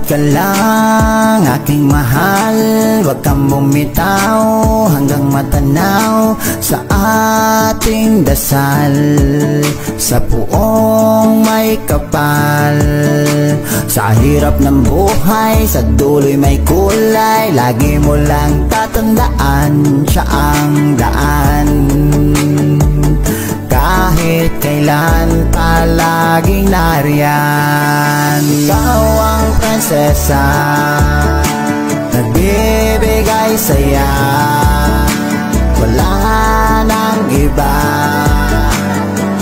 ka lang, aking mahal. Huwag kang bumitaw hanggang matanaw sa ating dasal. Sa puong may kapal, sa hirap ng buhay, sa dulo'y may kulay. Lagi mo lang tatandaan, siya ang daan. Kahit kailan palaging nariyan. Ikaw ang prinsesa, nagbibigay saya. Wala nang iba,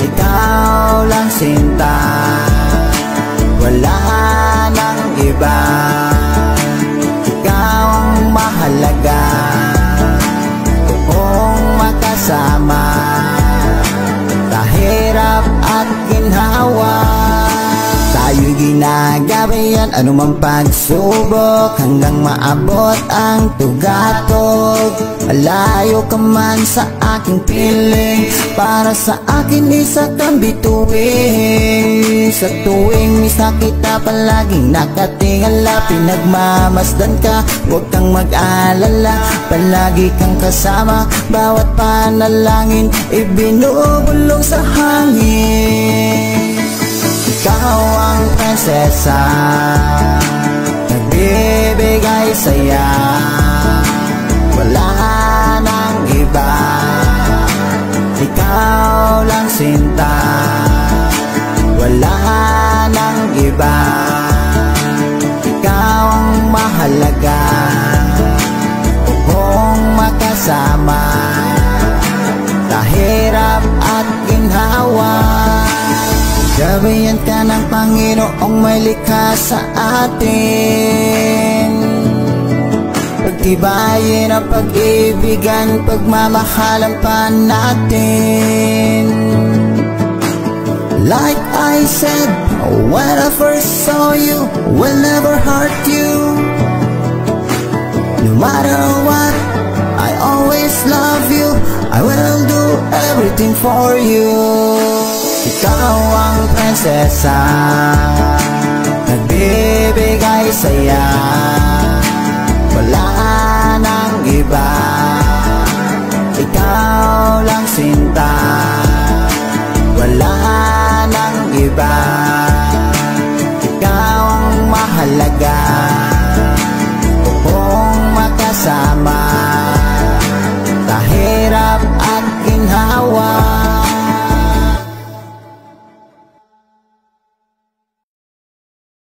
ikaw lang sinta. Wala nang iba, ikaw ang mahalaga. Kung makasama, hirap at ginhawa, tayo'y ginagabayan anumang pagsubok hanggang maabot ang tugatog. Malayo ka man sa aking piling, para sa akin isa kang bituin. Sa tuwing misa kita palaging nakatingala, pinagmamasdan ka, huwag kang mag-alala. Palagi kang kasama, bawat panalangin ibinubulong sa hangin. Ikaw ang prinsesa, nagbibigay saya. Wala nang iba, ikaw lang sinta. Wala nang iba, ikaw ang mahalaga. Kung makasama, tahirap at ginhawa. Gabayan ka ng Panginoong may likha sa atin. Pagtibayin ang pag-ibigan, pagmamahalan pa natin. Like I said, when I first saw you, will never hurt you. No matter what, I always love you. I will do everything for you. Ikaw ang prinsesa, nagbibigay saya.